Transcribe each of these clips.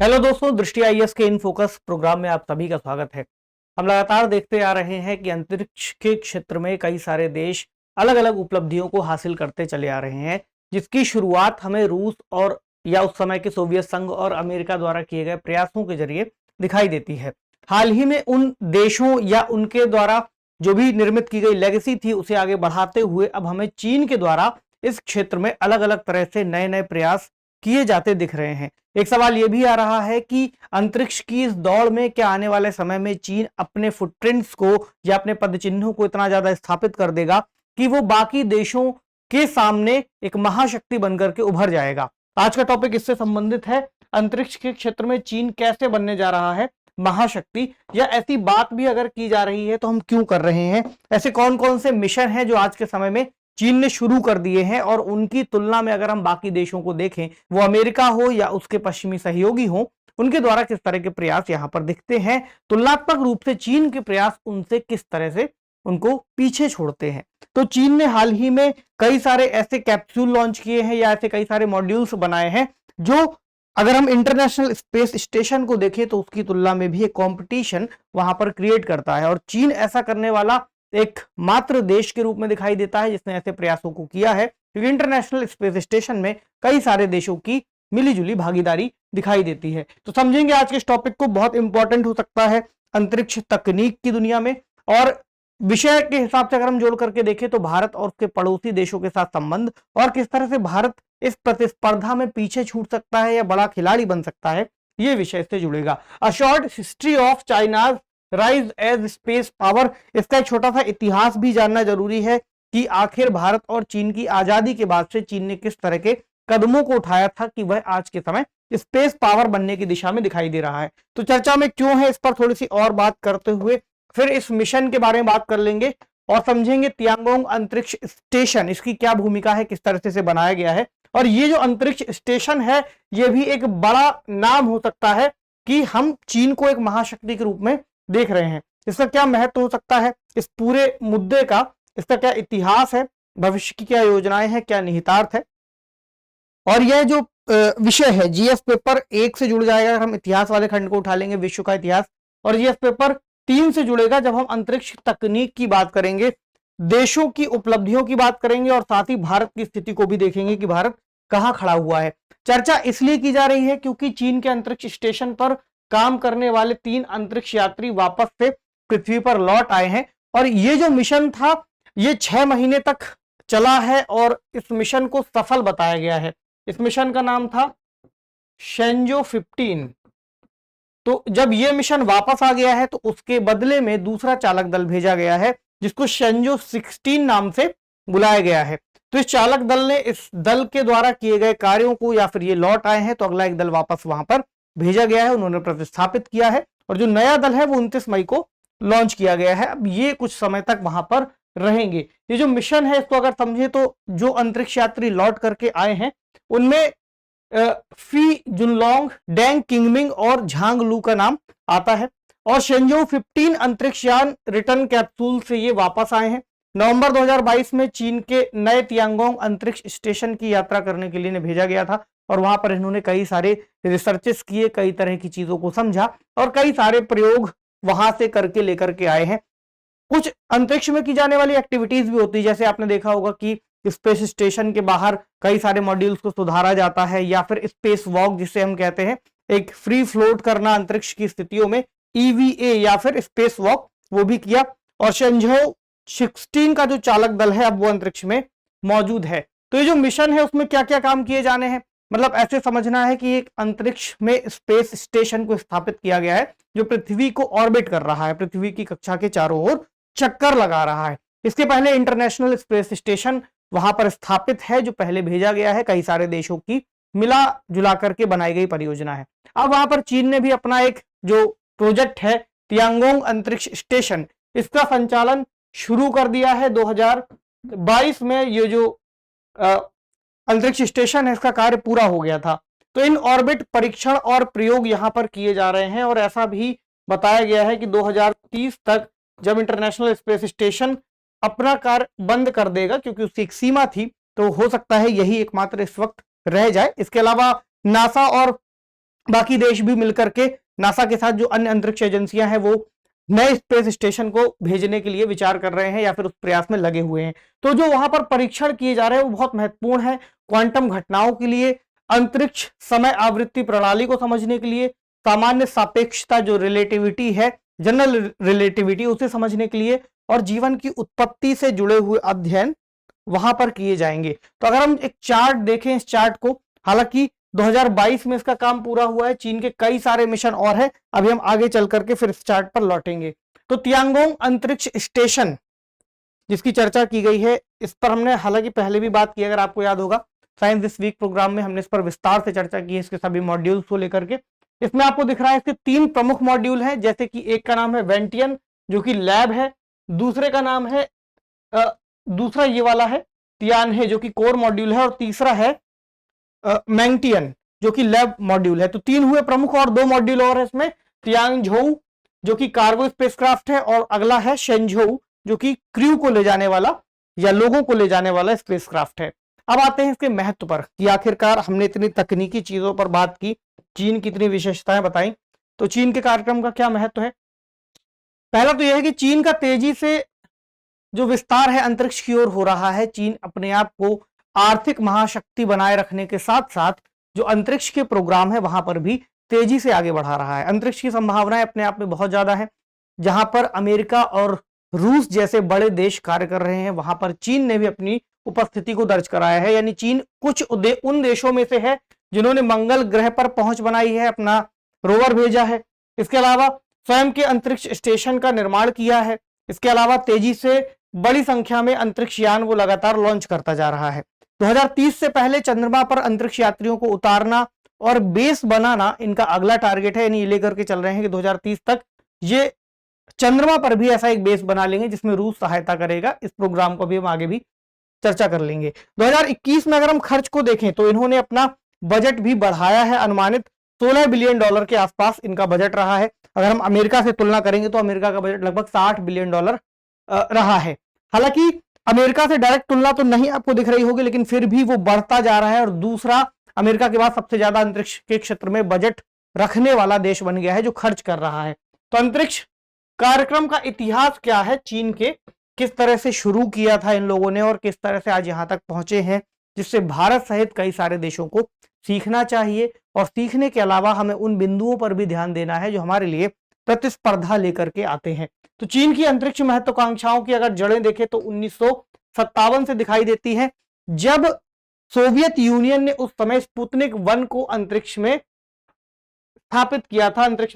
Hello दोस्तों, दृष्टि IAS के इन फोकस प्रोग्राम में आप सभी का स्वागत है। हम लगातार देखते आ रहे हैं कि अंतरिक्ष के क्षेत्र में कई सारे देश अलग अलग उपलब्धियों को हासिल करते चले आ रहे हैं, जिसकी शुरुआत हमें रूस और या उस समय के सोवियत संघ और अमेरिका द्वारा किए गए प्रयासों के जरिए दिखाई देती है। हाल ही में उन देशों या उनके द्वारा जो भी निर्मित की गई लेगेसी थी उसे आगे बढ़ाते हुए अब हमें चीन के द्वारा इस क्षेत्र में अलग अलग तरह से नए नए प्रयास किए जाते दिख रहे हैं। एक सवाल यह भी आ रहा है कि अंतरिक्ष की इस दौड़ में क्या आने वाले समय में चीन अपने फुटप्रिंट्स को या अपने पदचिन्हों को इतना ज्यादा स्थापित कर देगा कि वो बाकी देशों के सामने एक महाशक्ति बनकर के उभर जाएगा। आज का टॉपिक इससे संबंधित है। अंतरिक्ष के क्षेत्र में चीन कैसे बनने जा रहा है महाशक्ति, या ऐसी बात भी अगर की जा रही है तो हम क्यों कर रहे हैं, ऐसे कौन कौन से मिशन हैं जो आज के समय में चीन ने शुरू कर दिए हैं और उनकी तुलना में अगर हम बाकी देशों को देखें, वो अमेरिका हो या उसके पश्चिमी सहयोगी हो, उनके द्वारा किस तरह के प्रयास यहां पर दिखते हैं। तुलनात्मक रूप से चीन के प्रयास उनसे किस तरह से उनको पीछे छोड़ते हैं। तो चीन ने हाल ही में कई सारे ऐसे कैप्सूल लॉन्च किए हैं या ऐसे कई सारे मॉड्यूल्स बनाए हैं जो अगर हम इंटरनेशनल स्पेस स्टेशन को देखें तो उसकी तुलना में भी एक कंपटीशन वहां पर क्रिएट करता है। और चीन ऐसा करने वाला एक मात्र देश के रूप में दिखाई देता है जिसने ऐसे प्रयासों को किया है, क्योंकि इंटरनेशनल स्पेस स्टेशन में कई सारे देशों की मिलीजुली भागीदारी दिखाई देती है। तो समझेंगे आज के इस टॉपिक को, बहुत इंपॉर्टेंट हो सकता है अंतरिक्ष तकनीक की दुनिया में। और विषय के हिसाब से अगर हम जोड़ करके देखें तो भारत और उसके पड़ोसी देशों के साथ संबंध और किस तरह से भारत इस प्रतिस्पर्धा में पीछे छूट सकता है या बड़ा खिलाड़ी बन सकता है, ये विषय से जुड़ेगा। A short history of China's rise as space power, इसका एक छोटा सा इतिहास भी जानना जरूरी है कि आखिर भारत और चीन की आजादी के बाद से चीन ने किस तरह के कदमों को उठाया था कि वह आज के समय स्पेस पावर बनने की दिशा में दिखाई दे रहा है। तो चर्चा में क्यों है, इस पर थोड़ी सी और बात करते हुए फिर इस मिशन के बारे में बात कर लेंगे और समझेंगे तियांगोंग अंतरिक्ष स्टेशन, इसकी क्या भूमिका है, किस तरह से बनाया गया है। और ये जो अंतरिक्ष स्टेशन है ये भी एक बड़ा नाम हो सकता है कि हम चीन को एक महाशक्ति के रूप में देख रहे हैं। इसका क्या महत्व हो सकता है इस पूरे मुद्दे का, इसका क्या इतिहास है, भविष्य की क्या योजनाएं हैं, क्या निहितार्थ है। और यह जो विषय है जीएस पेपर 1 से जुड़ जाएगा, हम इतिहास वाले खंड को उठा लेंगे विश्व का इतिहास, और जीएस पेपर 3 से जुड़ेगा जब हम अंतरिक्ष तकनीक की बात करेंगे, देशों की उपलब्धियों की बात करेंगे और साथ ही भारत की स्थिति को भी देखेंगे कि भारत कहां खड़ा हुआ है। चर्चा इसलिए की जा रही है क्योंकि चीन के अंतरिक्ष स्टेशन पर काम करने वाले 3 अंतरिक्ष यात्री वापस से पृथ्वी पर लौट आए हैं। और ये जो मिशन था ये 6 महीने तक चला है और इस मिशन को सफल बताया गया है। इस मिशन का नाम था शेंजो 15। तो जब ये मिशन वापस आ गया है तो उसके बदले में दूसरा चालक दल भेजा गया है जिसको शेंजो 16 नाम से बुलाया गया है। तो इस चालक दल ने इस दल के द्वारा किए गए कार्यों को, या फिर ये लौट आए हैं तो अगला एक दल वापस वहां पर भेजा गया है, उन्होंने प्रतिस्थापित किया है। और जो नया दल है वो 29 मई को लॉन्च किया गया है। अब ये कुछ समय तक वहां पर रहेंगे। ये जो मिशन है इसको अगर समझे तो जो अंतरिक्ष यात्री लौट करके आए हैं उनमें फी जुनलोंग, डेंग किंगमिंग और झांग लू का नाम आता है। और शेंजो 15 अंतरिक्ष यान रिटर्न कैप्सूल से ये वापस आए हैं। नवंबर 2022 में चीन के नए तियांगोंग अंतरिक्ष स्टेशन की यात्रा करने के लिए भेजा गया था और वहां पर इन्होंने कई सारे रिसर्चेस किए, कई तरह की चीजों को समझा और कई सारे प्रयोग वहां से करके लेकर के आए हैं। कुछ अंतरिक्ष में की जाने वाली एक्टिविटीज भी होती है, जैसे आपने देखा होगा कि स्पेस स्टेशन के बाहर कई सारे मॉड्यूल्स को सुधारा जाता है, या फिर स्पेस वॉक जिसे हम कहते हैं, एक फ्री फ्लोट करना अंतरिक्ष की स्थितियों में, ईवीए या फिर स्पेस वॉक, वो भी किया। और शेंझो 16 का जो चालक दल है अब वो अंतरिक्ष में मौजूद है। तो ये जो मिशन है उसमें क्या क्या काम किए जाने हैं, मतलब ऐसे समझना है कि एक अंतरिक्ष में स्पेस स्टेशन को स्थापित किया गया है जो पृथ्वी को ऑर्बिट कर रहा है, पृथ्वी की कक्षा के चारों ओर चक्कर लगा रहा है। इसके पहले इंटरनेशनल स्पेस स्टेशन वहां पर स्थापित है जो पहले भेजा गया है, कई सारे देशों की मिला जुला करके बनाई गई परियोजना है। अब वहां पर चीन ने भी अपना एक जो प्रोजेक्ट है तियांगोंग अंतरिक्ष स्टेशन, इसका संचालन शुरू कर दिया है। 2022 में ये जो अंतरिक्ष स्टेशन है इसका कार्य पूरा हो गया था। तो इन ऑर्बिट परीक्षण और प्रयोग यहां पर किए जा रहे हैं और ऐसा भी बताया गया है कि 2030 तक जब इंटरनेशनल स्पेस स्टेशन अपना कार्य बंद कर देगा, क्योंकि उसकी एक सीमा थी, तो हो सकता है यही एकमात्र इस वक्त रह जाए। इसके अलावा नासा और बाकी देश भी मिलकर के नासा के साथ जो अन्य अंतरिक्ष एजेंसियां हैं वो नए स्पेस स्टेशन को भेजने के लिए विचार कर रहे हैं या फिर उस प्रयास में लगे हुए हैं। तो जो वहां पर परीक्षण किए जा रहे हैं वो बहुत महत्वपूर्ण है क्वांटम घटनाओं के लिए, अंतरिक्ष समय आवृत्ति प्रणाली को समझने के लिए, सामान्य सापेक्षता जो रिलेटिविटी है, जनरल रिलेटिविटी, उसे समझने के लिए, और जीवन की उत्पत्ति से जुड़े हुए अध्ययन वहां पर किए जाएंगे। तो अगर हम एक चार्ट देखें, इस चार्ट को, हालांकि 2022 में इसका काम पूरा हुआ है, चीन के कई सारे मिशन और है, अभी हम आगे चल करके फिर इस चार्ट पर लौटेंगे। तो तियांगोंग अंतरिक्ष स्टेशन जिसकी चर्चा की गई है, इस पर हमने हालांकि पहले भी बात की, अगर आपको याद होगा साइंस दिस वीक प्रोग्राम में हमने इस पर विस्तार से चर्चा की है, इसके सभी मॉड्यूल्स को लेकर के। इसमें आपको दिख रहा है इसके 3 प्रमुख मॉड्यूल हैं, जैसे कि एक का नाम है वेंटियन जो कि लैब है, दूसरे का नाम है दूसरा ये वाला है तियानहे जो कि कोर मॉड्यूल है, और तीसरा है मैंगटियन जो कि लैब मॉड्यूल है। तो 3 हुए प्रमुख और 2 मॉड्यूल और है इसमें, तियांगझोउ जो कि कार्गो स्पेसक्राफ्ट है, और अगला है शेनझोउ जो कि क्रू को ले जाने वाला या लोगों को ले जाने वाला स्पेसक्राफ्ट है। अब आते हैं इसके महत्व पर कि आखिरकार हमने इतनी तकनीकी चीजों पर बात की, चीन की इतनी विशेषताएं बताई, तो चीन के कार्यक्रम का क्या महत्व है। पहला तो यह है कि चीन का तेजी से जो विस्तार है अंतरिक्ष की ओर हो रहा है। चीन अपने आप को आर्थिक महाशक्ति बनाए रखने के साथ साथ जो अंतरिक्ष के प्रोग्राम है वहां पर भी तेजी से आगे बढ़ा रहा है। अंतरिक्ष की संभावनाएं अपने आप में बहुत ज्यादा है। जहां पर अमेरिका और रूस जैसे बड़े देश कार्य कर रहे हैं, वहां पर चीन ने भी अपनी उपस्थिति को दर्ज कराया है। यानी चीन कुछ उन देशों में से है जिन्होंने मंगल ग्रह पर पहुंच बनाई है, अपना रोवर भेजा है। इसके अलावा स्वयं के अंतरिक्ष स्टेशन का निर्माण किया है। इसके अलावा तेजी से बड़ी संख्या में अंतरिक्ष यान वो लगातार लॉन्च करता जा रहा है। 2030 से पहले चंद्रमा पर अंतरिक्ष यात्रियों को उतारना और बेस बनाना इनका अगला टारगेट है। यानी ये लेकर के चल रहे हैं कि 2030 तक ये चंद्रमा पर भी ऐसा एक बेस बना लेंगे जिसमें रूस सहायता करेगा। इस प्रोग्राम को भी हम आगे भी चर्चा कर लेंगे। 2021 में अगर हम खर्च को देखें तो इन्होंने अपना बजट भी बढ़ाया है। अनुमानित $16 बिलियन के आसपास इनका बजट रहा है। अगर हम अमेरिका से तुलना करेंगे तो अमेरिका का बजट लगभग $60 बिलियन रहा है। हालांकि अमेरिका से डायरेक्ट तुलना तो नहीं आपको दिख रही होगी, लेकिन फिर भी वो बढ़ता जा रहा है और दूसरा अमेरिका के बाद सबसे ज्यादा अंतरिक्ष के क्षेत्र में बजट रखने वाला देश बन गया है जो खर्च कर रहा है। तो अंतरिक्ष कार्यक्रम का इतिहास क्या है चीन के, किस तरह से शुरू किया था इन लोगों ने और किस तरह से आज यहां तक पहुंचे हैं, जिससे भारत सहित कई सारे देशों को सीखना चाहिए। और सीखने के अलावा हमें उन बिंदुओं पर भी ध्यान देना है जो हमारे लिए प्रतिस्पर्धा लेकर के आते हैं। तो चीन की अंतरिक्ष महत्वाकांक्षाओं की अगर जड़ें देखें तो 1957 से दिखाई देती हैं, जब सोवियत यूनियन ने उस समय स्पुतनिक 1 को अंतरिक्ष में स्थापित किया था, अंतरिक्ष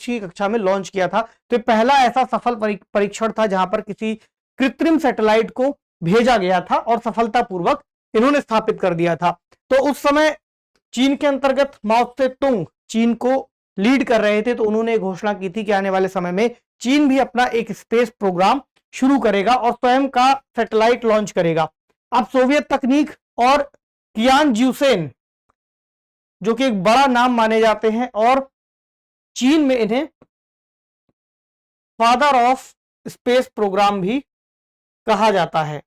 की कक्षा में लॉन्च किया था। तो पहला ऐसा सफल परीक्षण था जहां पर किसी कृत्रिम सैटेलाइट को भेजा गया था और सफलतापूर्वक इन्होंने स्थापित कर दिया था। तो उस समय चीन के अंतर्गत माओ त्से-तुंग चीन को लीड कर रहे थे, तो उन्होंने घोषणा की थी कि आने वाले समय में चीन भी अपना एक स्पेस प्रोग्राम शुरू करेगा और स्वयं का सैटेलाइट लॉन्च करेगा। अब सोवियत तकनीक और कियान ज्यूसेन जो कि एक बड़ा नाम माने जाते हैं और चीन में इन्हें फादर ऑफ स्पेस प्रोग्राम भी कहा जाता है।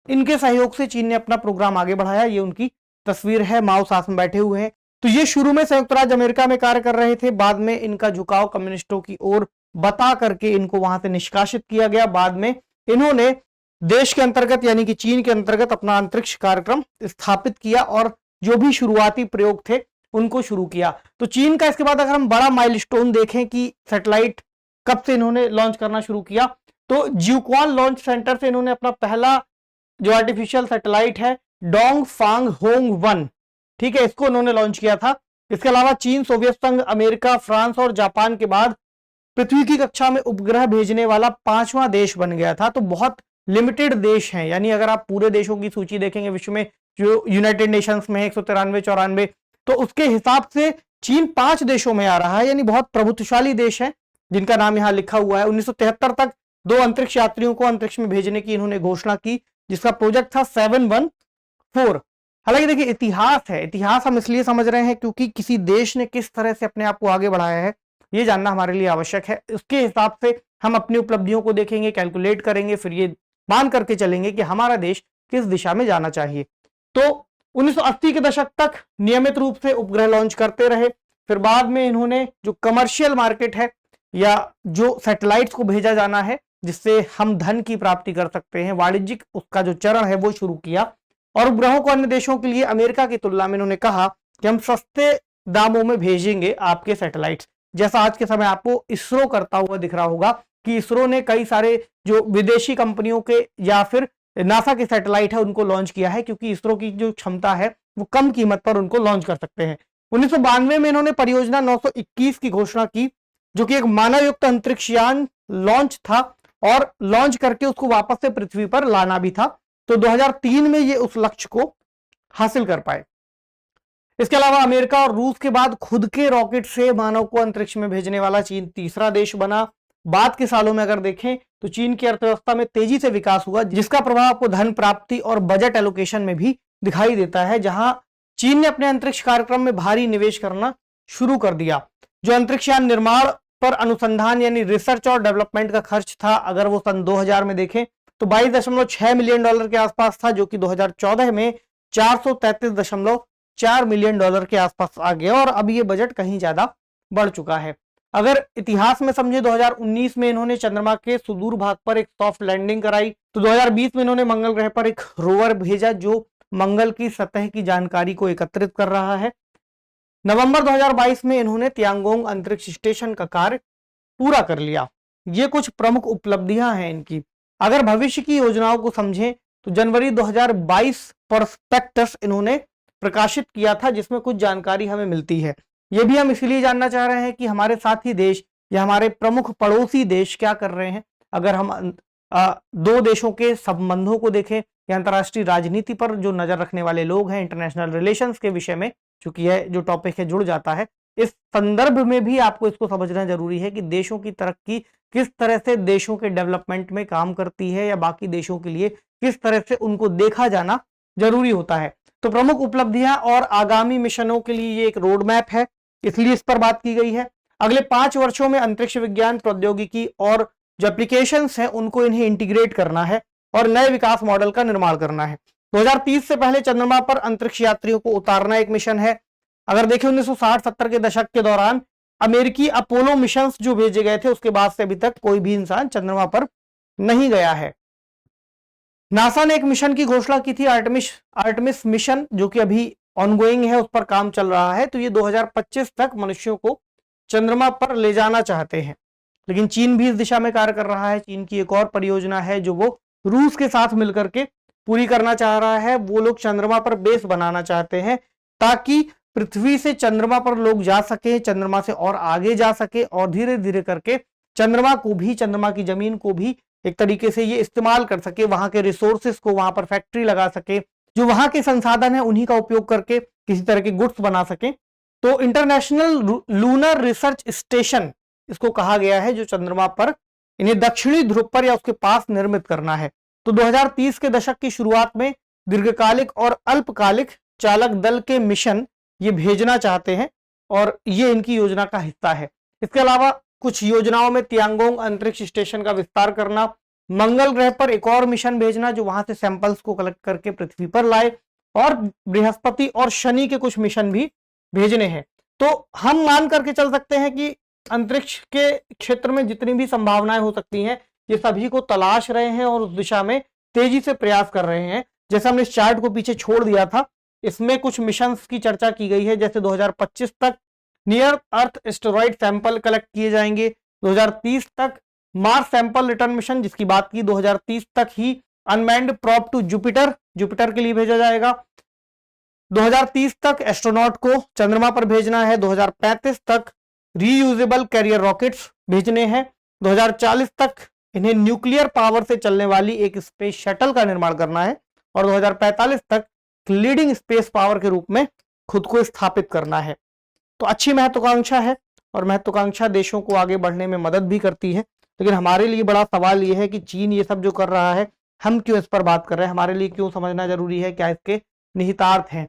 इनके सहयोग से चीन ने अपना प्रोग्राम आगे बढ़ाया। ये उनकी तस्वीर है, माओ साथ में बैठे हुए हैं। तो ये शुरू में संयुक्त राज्य अमेरिका में कार्य कर रहे थे, बाद में इनका झुकाव कम्युनिस्टों की ओर बता करके इनको वहां से निष्कासित किया गया। बाद में इन्होंने देश के अंतर्गत यानी कि चीन के अंतर्गत अपना अंतरिक्ष कार्यक्रम स्थापित किया और जो भी शुरुआती प्रयोग थे उनको शुरू किया। तो चीन का इसके बाद अगर हम बड़ा माइलस्टोन देखें कि सैटेलाइट कब से इन्होंने लॉन्च करना शुरू किया, तो ज्यूक्वान लॉन्च सेंटर से इन्होंने अपना पहला जो आर्टिफिशियल सैटेलाइट है डोंगफांग होंग 1, ठीक है, इसको उन्होंने लॉन्च किया था। इसके अलावा चीन, सोवियत संघ, अमेरिका, फ्रांस और जापान के बाद पृथ्वी की कक्षा में उपग्रह भेजने वाला 5वां देश बन गया था। तो बहुत लिमिटेड देश हैं, यानी अगर आप पूरे देशों की सूची देखेंगे विश्व में जो यूनाइटेड नेशंस में 193-94, तो उसके हिसाब से चीन 5 देशों में आ रहा है, यानी बहुत प्रभुत्वशाली देश है जिनका नाम यहां लिखा हुआ है। 1973 तक 2 अंतरिक्ष यात्रियों को अंतरिक्ष में भेजने की इन्होंने घोषणा की, जिसका प्रोजेक्ट था 714। हालांकि देखिए इतिहास है, इतिहास हम इसलिए समझ रहे हैं क्योंकि किसी देश ने किस तरह से अपने आप को आगे बढ़ाया है ये जानना हमारे लिए आवश्यक है। उसके हिसाब से हम अपनी उपलब्धियों को देखेंगे, कैलकुलेट करेंगे, फिर ये मान करके चलेंगे कि हमारा देश किस दिशा में जाना चाहिए। तो 1980 के दशक तक नियमित रूप से उपग्रह लॉन्च करते रहे। फिर बाद में इन्होंने जो कमर्शियल मार्केट है या जो सैटेलाइट्स को भेजा जाना है जिससे हम धन की प्राप्ति कर सकते हैं, वाणिज्यिक उसका जो चरण है वो शुरू किया और उपग्रहों को अन्य देशों के लिए अमेरिका की तुलना में इन्होंने कहा कि हम सस्ते दामों में भेजेंगे आपके सैटेलाइट्स। जैसा आज के समय आपको इसरो करता हुआ दिख रहा होगा कि इसरो ने कई सारे जो विदेशी कंपनियों के या फिर नासा के सैटेलाइट है उनको लॉन्च किया है, क्योंकि इसरो की जो क्षमता है वो कम कीमत पर उनको लॉन्च कर सकते हैं। 1992 में इन्होंने परियोजना 921 की घोषणा की, जो कि एक मानव युक्त अंतरिक्ष यान लॉन्च था और लॉन्च करके उसको वापस से पृथ्वी पर लाना भी था। तो 2003 में ये उस लक्ष्य को हासिल कर पाए। इसके अलावा अमेरिका और रूस के बाद खुद के रॉकेट से मानव को अंतरिक्ष में भेजने वाला चीन तीसरा देश बना। बाद के सालों में अगर देखें तो चीन की अर्थव्यवस्था में तेजी से विकास हुआ, जिसका प्रभाव आपको धन प्राप्ति और बजट एलोकेशन में भी दिखाई देता है, जहां चीन ने अपने अंतरिक्ष कार्यक्रम में भारी निवेश करना शुरू कर दिया। जो अंतरिक्ष यान निर्माण पर अनुसंधान यानी रिसर्च और डेवलपमेंट का खर्च था, अगर वो सन 2000 में देखें तो 22.6 मिलियन डॉलर के आसपास था, जो कि 2014 में 433.4 मिलियन डॉलर के आसपास आ गया और अब ये बजट कहीं ज्यादा बढ़ चुका है। अगर इतिहास में समझे 2019 में इन्होंने चंद्रमा के सुदूर भाग पर एक सॉफ्ट लैंडिंग कराई, तो 2020 में इन्होंने मंगल ग्रह पर एक रोवर भेजा जो मंगल की सतह की जानकारी को एकत्रित कर रहा है। नवंबर 2022 में इन्होंने तियांगोंग अंतरिक्ष स्टेशन का कार्य पूरा कर लिया। ये कुछ प्रमुख उपलब्धियां हैं इनकी। अगर भविष्य की योजनाओं को समझें तो जनवरी 2022 प्रोस्पेक्टस इन्होंने प्रकाशित किया था, जिसमें कुछ जानकारी हमें मिलती है। ये भी हम इसलिए जानना चाह रहे हैं कि हमारे साथी देश या हमारे प्रमुख पड़ोसी देश क्या कर रहे हैं। अगर हम दो देशों के संबंधों को देखें या अंतर्राष्ट्रीय राजनीति पर जो नजर रखने वाले लोग हैं, इंटरनेशनल रिलेशंस के विषय में, चूंकि यह जो टॉपिक है जुड़ जाता है, इस संदर्भ में भी आपको इसको समझना जरूरी है कि देशों की तरक्की किस तरह से देशों के डेवलपमेंट में काम करती है या बाकी देशों के लिए किस तरह से उनको देखा जाना जरूरी होता है। तो प्रमुख उपलब्धियां और आगामी मिशनों के लिए ये एक रोड मैप है, इसलिए इस पर बात की गई है। अगले 5 वर्षों में अंतरिक्ष विज्ञान, प्रौद्योगिकी और जो एप्लीकेशंस हैं उनको इन्हें इंटीग्रेट करना है और नए विकास मॉडल का निर्माण करना है। 2030 से पहले चंद्रमा पर अंतरिक्ष यात्रियों को उतारना एक मिशन है। अगर देखें 1960-70 के दशक के दौरान अमेरिकी अपोलो मिशन जो भेजे गए थे, उसके बाद से अभी तक कोई भी इंसान चंद्रमा पर नहीं गया है। नासा ने एक मिशन की घोषणा की थी, आर्टेमिस मिशन, जो कि अभी ऑनगोइंग है, उस पर काम चल रहा है। तो ये 2025 तक मनुष्यों को चंद्रमा पर ले जाना चाहते हैं, लेकिन चीन भी इस दिशा में कार्य कर रहा है। चीन की एक और परियोजना है जो वो रूस के साथ मिलकर के पूरी करना चाह रहा है। वो लोग चंद्रमा पर बेस बनाना चाहते हैं ताकि पृथ्वी से चंद्रमा पर लोग जा सके, चंद्रमा से और आगे जा सके और धीरे धीरे करके चंद्रमा को भी, चंद्रमा की जमीन को भी एक तरीके से ये इस्तेमाल कर सके, वहां के रिसोर्सेस को वहां पर फैक्ट्री लगा सके, जो वहां के संसाधन है उन्हीं का उपयोग करके किसी तरह के गुड्स बना सके। तो इंटरनेशनल लूनर रिसर्च स्टेशन इसको कहा गया है, जो चंद्रमा पर इन्हें दक्षिणी ध्रुव पर या उसके पास निर्मित करना है। तो 2030 के दशक की शुरुआत में दीर्घकालिक और अल्पकालिक चालक दल के मिशन ये भेजना चाहते हैं और ये इनकी योजना का हिस्सा है। इसके अलावा कुछ योजनाओं में तियांगोंग अंतरिक्ष स्टेशन का विस्तार करना, मंगल ग्रह पर एक और मिशन भेजना जो वहां से सैंपल्स को कलेक्ट करके पृथ्वी पर लाए, और बृहस्पति और शनि के कुछ मिशन भी भेजने हैं। तो हम मान करके चल सकते हैं कि अंतरिक्ष के क्षेत्र में जितनी भी संभावनाएं हो सकती हैं, ये सभी को तलाश रहे हैं और उस दिशा में तेजी से प्रयास कर रहे हैं। जैसे हमने इस चार्ट को पीछे छोड़ दिया था, इसमें कुछ मिशंस की चर्चा की गई है, जैसे 2025 तक नियर अर्थ एस्टेरॉइड सैंपल कलेक्ट किए जाएंगे, 2030 तक मार्स सैंपल रिटर्न मिशन, जिसकी बात की 2030 तक ही अनमैन्ड प्रोब टू जुपिटर के लिए भेजा जाएगा, 2030 तक एस्ट्रोनॉट को चंद्रमा पर भेजना है, 2035 तक रीयूजेबल कैरियर रॉकेट्स भेजने हैं, 2040 तक इन्हें न्यूक्लियर पावर से चलने वाली एक स्पेस शटल का निर्माण करना है और 2045 तक लीडिंग स्पेस पावर के रूप में खुद को स्थापित करना है। तो अच्छी महत्वाकांक्षा है और महत्वाकांक्षा देशों को आगे बढ़ने में मदद भी करती है, लेकिन हमारे लिए बड़ा सवाल यह है कि चीन ये सब जो कर रहा है, हम क्यों इस पर बात कर रहे हैं, हमारे लिए क्यों समझना जरूरी है, क्या इसके निहितार्थ हैं।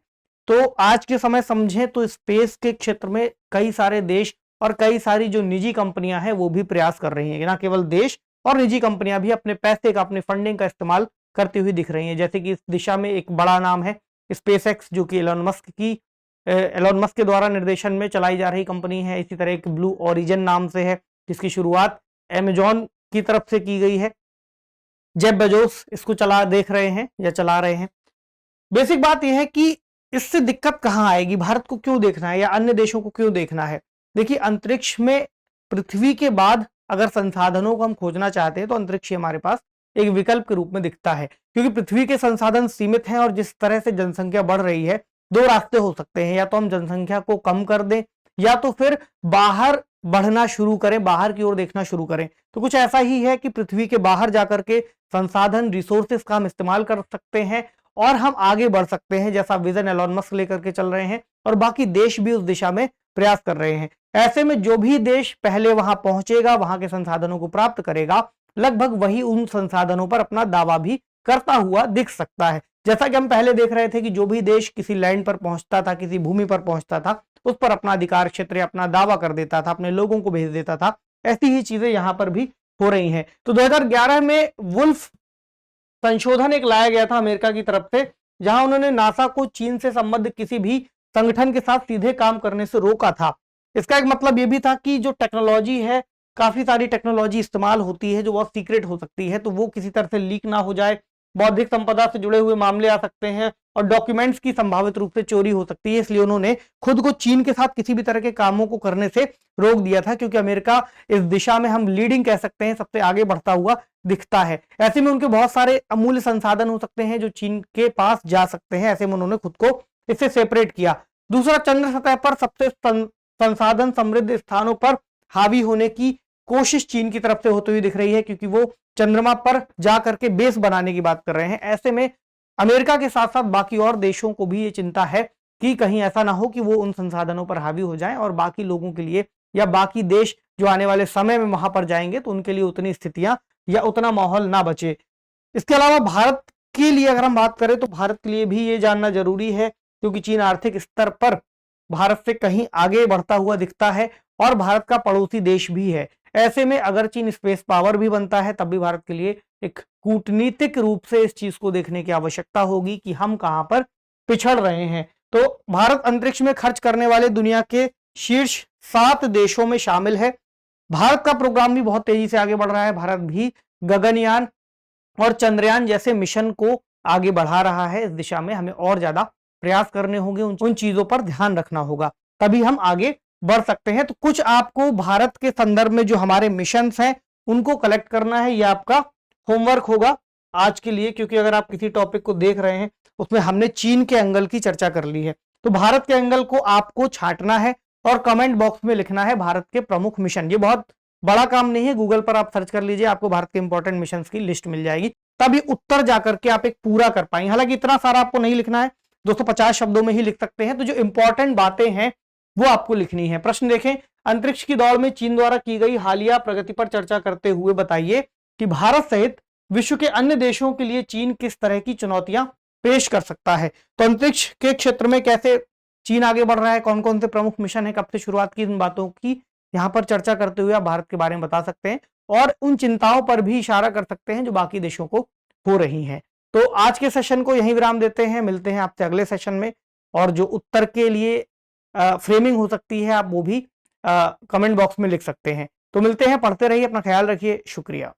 तो आज के समय समझें तो स्पेस के क्षेत्र में कई सारे देश और कई सारी जो निजी कंपनियां हैं वो भी प्रयास कर रही हैं। ना केवल देश और निजी कंपनियां भी अपने पैसे का, अपने फंडिंग का इस्तेमाल करती हुई दिख रही हैं। जैसे कि इस दिशा में एक बड़ा नाम है स्पेस एक्स जो कि एलोन मस्क के द्वारा निर्देशन में चलाई जा रही कंपनी है। इसी तरह एक ब्लू ओरिजिन नाम से है जिसकी शुरुआत अमेजॉन की तरफ से की गई है। जेफ बेजोस इसको देख रहे हैं या चला रहे हैं। बेसिक बात यह है कि इससे दिक्कत कहां आएगी, भारत को क्यों देखना है या अन्य देशों को क्यों देखना है। देखिए, अंतरिक्ष में पृथ्वी के बाद अगर संसाधनों को हम खोजना चाहते हैं तो अंतरिक्ष हमारे पास एक विकल्प के रूप में दिखता है, क्योंकि पृथ्वी के संसाधन सीमित हैं और जिस तरह से जनसंख्या बढ़ रही है, दो रास्ते हो सकते हैं, या तो हम जनसंख्या को कम कर दें या तो फिर बाहर बढ़ना शुरू करें, बाहर की ओर देखना शुरू करें। तो कुछ ऐसा ही है कि पृथ्वी के बाहर जाकर के संसाधन रिसोर्सेस का हम इस्तेमाल कर सकते हैं और हम आगे बढ़ सकते हैं, जैसा विजन एलोन मस्क लेकर के चल रहे हैं और बाकी देश भी उस दिशा में प्रयास कर रहे हैं। ऐसे में जो भी देश पहले वहां पहुंचेगा, वहां के संसाधनों को प्राप्त करेगा, लगभग वही उन संसाधनों पर अपना दावा भी करता हुआ दिख सकता है। जैसा कि हम पहले देख रहे थे कि जो भी देश किसी लैंड पर पहुंचता था, किसी भूमि पर पहुंचता था, उस पर अपना अधिकार क्षेत्र अपना दावा कर देता था, अपने लोगों को भेज देता था। ऐसी ही चीजें यहां पर भी हो रही हैं। तो 2011 में वुल्फ संशोधन एक लाया गया था अमेरिका की तरफ से, जहां उन्होंने नासा को चीन से संबद्ध किसी भी संगठन के साथ सीधे काम करने से रोका था। इसका एक मतलब यह भी था कि जो टेक्नोलॉजी है, काफी सारी टेक्नोलॉजी इस्तेमाल होती है जो बहुत सीक्रेट हो सकती है, तो वो किसी तरह से लीक ना हो जाए। बौद्धिक संपदा से जुड़े हुए मामले आ सकते हैं और डॉक्यूमेंट्स की संभावित रूप से चोरी हो सकती है, इसलिए उन्होंने खुद को चीन के साथ किसी भी तरह के कामों को करने से रोक दिया था, क्योंकि अमेरिका इस दिशा में हम लीडिंग कह सकते हैं, सबसे आगे बढ़ता हुआ दिखता है। ऐसे में उनके बहुत सारे अमूल्य संसाधन हो सकते हैं जो चीन के पास जा सकते हैं। ऐसे में उन्होंने खुद को इससे सेपरेट किया। दूसरा, चंद्र सतह पर सबसे संसाधन समृद्ध स्थानों पर हावी होने की कोशिश चीन की तरफ से होती हुई दिख रही है, क्योंकि वो चंद्रमा पर जा करके बेस बनाने की बात कर रहे हैं। ऐसे में अमेरिका के साथ साथ बाकी और देशों को भी ये चिंता है कि कहीं ऐसा ना हो कि वो उन संसाधनों पर हावी हो जाएं और बाकी लोगों के लिए या बाकी देश जो आने वाले समय में वहां पर जाएंगे तो उनके लिए उतनी स्थितियां या उतना माहौल ना बचे। इसके अलावा भारत के लिए अगर हम बात करें तो भारत के लिए भी ये जानना जरूरी है, क्योंकि चीन आर्थिक स्तर पर भारत से कहीं आगे बढ़ता हुआ दिखता है और भारत का पड़ोसी देश भी है। ऐसे में अगर चीन स्पेस पावर भी बनता है तब भी भारत के लिए एक कूटनीतिक रूप से इस चीज को देखने की आवश्यकता होगी कि हम कहां पर पिछड़ रहे हैं। तो भारत अंतरिक्ष में खर्च करने वाले दुनिया के शीर्ष 7 देशों में शामिल है। भारत का प्रोग्राम भी बहुत तेजी से आगे बढ़ रहा है। भारत भी गगनयान और चंद्रयान जैसे मिशन को आगे बढ़ा रहा है। इस दिशा में हमें और ज्यादा प्रयास करने होंगे, उन चीजों पर ध्यान रखना होगा, तभी हम आगे बढ़ सकते हैं। तो कुछ आपको भारत के संदर्भ में जो हमारे मिशंस हैं उनको कलेक्ट करना है, यह आपका होमवर्क होगा आज के लिए, क्योंकि अगर आप किसी टॉपिक को देख रहे हैं उसमें हमने चीन के एंगल की चर्चा कर ली है, तो भारत के एंगल को आपको छांटना है और कमेंट बॉक्स में लिखना है भारत के प्रमुख मिशन। ये बहुत बड़ा काम नहीं है, गूगल पर आप सर्च कर लीजिए, आपको भारत के इंपॉर्टेंट मिशन की लिस्ट मिल जाएगी, तभी उत्तर जाकर के आप एक पूरा कर पाएंगे। हालांकि इतना सारा आपको नहीं लिखना है, 250 शब्दों में ही लिख सकते हैं। तो जो इंपॉर्टेंट बातें हैं वो आपको लिखनी है। प्रश्न देखें, अंतरिक्ष की दौड़ में चीन द्वारा की गई हालिया प्रगति पर चर्चा करते हुए बताइए कि भारत सहित विश्व के अन्य देशों के लिए चीन किस तरह की चुनौतियां पेश कर सकता है। तो अंतरिक्ष के क्षेत्र में कैसे चीन आगे बढ़ रहा है, कौन कौन से प्रमुख मिशन है, कब से शुरुआत की, इन बातों की यहां पर चर्चा करते हुए आप भारत के बारे में बता सकते हैं और उन चिंताओं पर भी इशारा कर सकते हैं जो बाकी देशों को हो रही हैं। तो आज के सेशन को यहीं विराम देते हैं, मिलते हैं आपसे अगले सेशन में। और जो उत्तर के लिए फ्रेमिंग हो सकती है आप वो भी कमेंट बॉक्स में लिख सकते हैं। तो मिलते हैं, पढ़ते रहिए, अपना ख्याल रखिए, शुक्रिया।